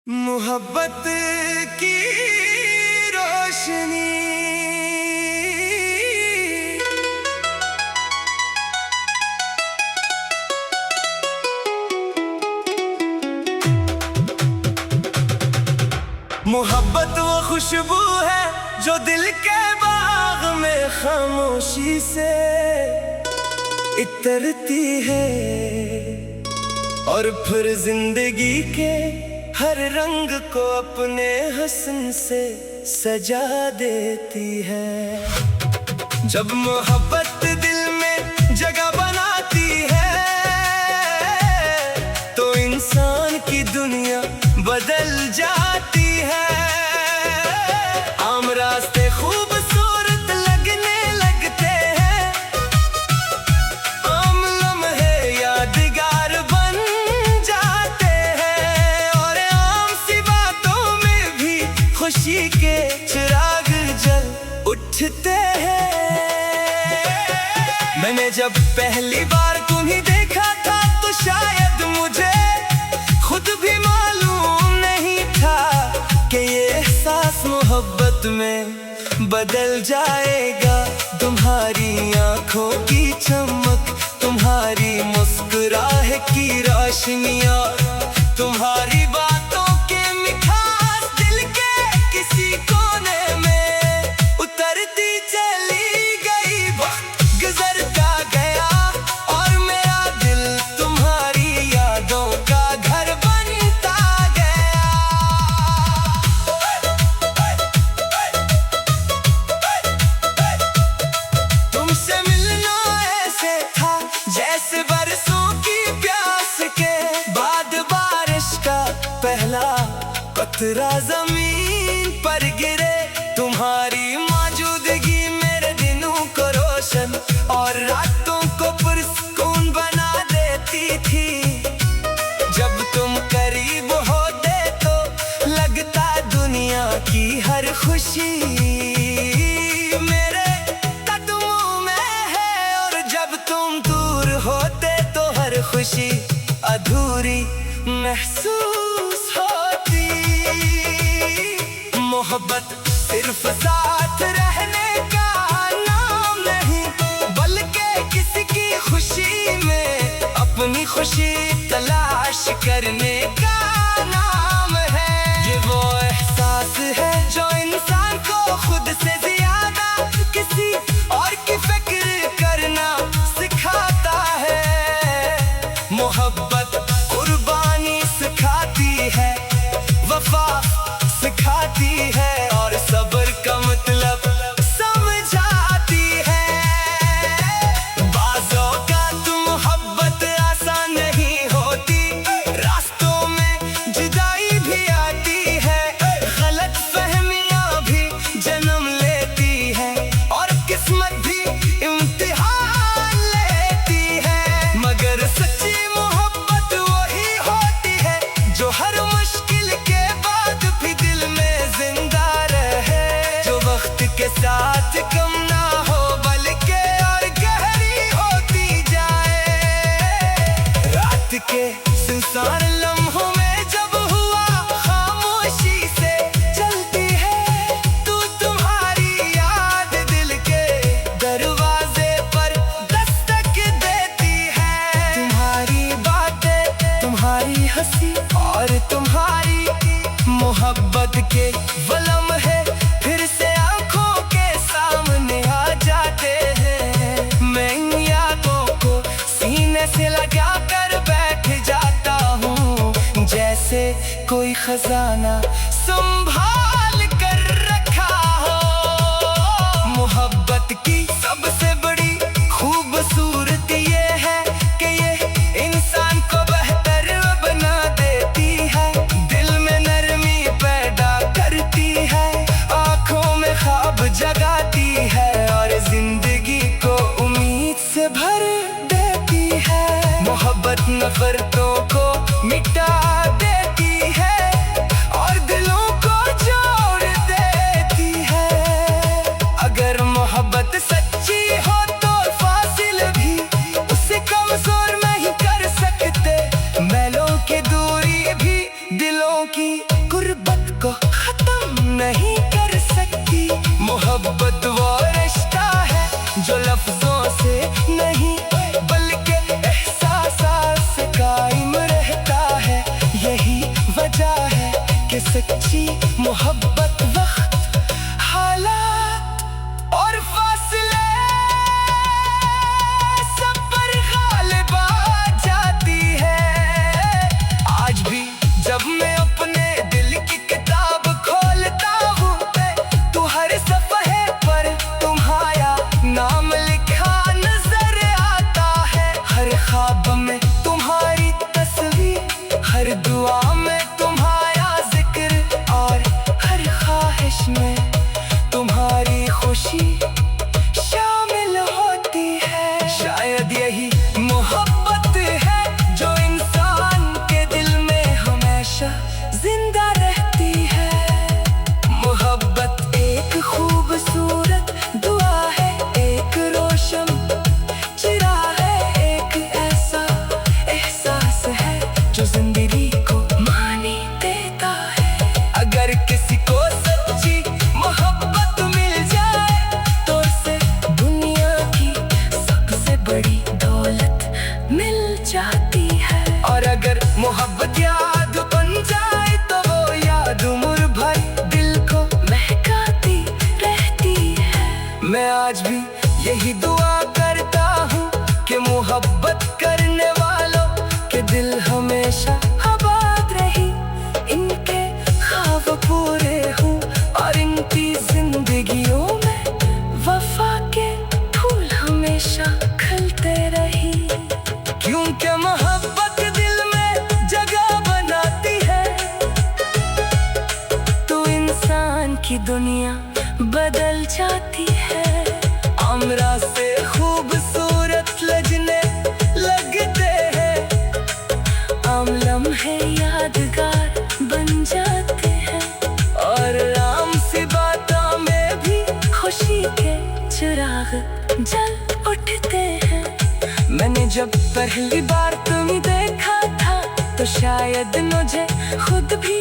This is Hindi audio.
मोहब्बत की रोशनी मोहब्बत वो खुशबू है जो दिल के बाग में खामोशी से इतरती है और फिर जिंदगी के हर रंग को अपने हसन से सजा देती है। जब मोहब्बत दिल में जगह बनाती है तो इंसान की दुनिया बदल जाती है। आम रास्ते खूबसूरत लगने लगते हैं, आम लम्हे यादगार बन जाते हैं और आम सी बातों में भी खुशी के चिराग जल उठते हैं। मैंने जब पहली बार तुम्हें देखा था तो शायद मुझे खुद भी मालूम नहीं था कि ये एहसास मोहब्बत में बदल जाएगा। तुम्हारी आंखों की चमक, तुम्हारी मुस्कुराहट की रोशनियां, तुम्हारी बातों के मिठास दिल के किसी कोने में उतरती चली गई। वक्त गुजरता गया और मेरा दिल तुम्हारी यादों का घर बनता गया। तुमसे मिलना ऐसे था जैसे बरसों की प्यास के बाद बारिश का पहला कतरा जमीन पर गिरे। तुम्हारी मौजूदगी मेरे दिनों को रोशन और रातों को पुरस्कून बना देती थी। जब तुम करीब होते तो लगता दुनिया की हर खुशी मेरे कदमों में है और जब तुम दूर होते तो हर खुशी अधूरी महसूस होती। मोहब्बत सिर्फ साथ रहने का नाम नहीं बल्कि किसी की खुशी में अपनी खुशी तलाश करने का नाम है। ये वो एहसास है जो इंसान को खुद से ज्यादा किसी और की फिक्र करना सिखाता है। मोहब्बत कुर्बानी सिखाती है, वफा सिखाती है और सब्र का मतलब समझाती है। बाज़ों का तो मोहब्बत आसान नहीं होती, रास्तों में जुदाई भी आती है, गलत फहमियां भी जन्म लेती है और किस्मत भी इम्तिहान लेती है। मगर सच्ची मोहब्बत वही होती है जो हर मुश्किल के बाद भी दिल में जिंदा रहे, जो वक्त के साथ कम ना हो बल्कि और गहरी होती जाए। रात के सुनसान लम्हों में जब हुआ खामोशी से चलती है तो तुम्हारी याद दिल के दरवाजे पर दस्तक देती है। तुम्हारी बातें, तुम्हारी हंसी और तुम्हारी मोहब्बत के वलम है फिर से आंखों के सामने आ जाते हैं। मैं इन यादों को सीने से लगा कर बैठ जाता हूँ जैसे कोई खजाना संभाल कर रखा हो। मोहब्बत की सबसे बड़ी खूबसूरती ये है कि ये इंसान को बेहतर बना देती है, दिल में नरमी पैदा करती है, आंखों में ख्वाब जगाती है और जिंदगी को उम्मीद से भर देती है। मोहब्बत नफरतों को मिटा देती है और दिलों को जो दिलों की गुर्बत को खत्म नहीं कर सकती। मोहब्बत वो रिश्ता है जो लफ्जों से नहीं बल्कि एहसास से कायम रहता है। यही वजह है कि सच्ची मोहब्बत वक्त, हालात और फासले सब पर गालिब आ जाती है। आज भी जब मैं अपने दिल की किताब खोलता हूँ तो हर सफ़हे पर तुम्हारा नाम लिखा नजर आता है। हर ख्वाब में तुम्हारी तस्वीर, हर दुआ में तुम्हारा जिक्र और हर ख्वाहिश में तुम्हारी खुशी शामिल होती है। शायद यही मोहब्बत है जो इंसान के दिल में हमेशा जिंदा रहती है। मोहब्बत एक खूबसूरत दुआ है, एक रोशन चिराग है, एक ऐसा एहसास है जो जिंदगी को मानी देता है। अगर किसी को सच्ची मोहब्बत मिल जाए तो उसे दुनिया की सबसे बड़ी दौलत मिल जाती है। और अगर मोहब्बत याद बन जाए तो वो याद उम्र भर दिल को महकाती रहती है। मैं आज भी यही दुआ करता हूँ कि मोहब्बत करने वालों के दिल हमेशा आबाद रही, इनके ख्वाब पूरे हों और इनकी जिंदगियों में वफा के फूल हमेशा खिलते रही। क्योंकि मोहब्बत दिल में जगह बनाती है तो इंसान की दुनिया बदल जाती है। आमरा से खूबसूरत लगने लगते हैं, आम लम्हे यादगार बन जाते हैं और आम सी बातों में भी खुशी के चिराग जल उठते हैं। मैंने जब पहली बार तुम्हें देखा था तो शायद मुझे खुद भी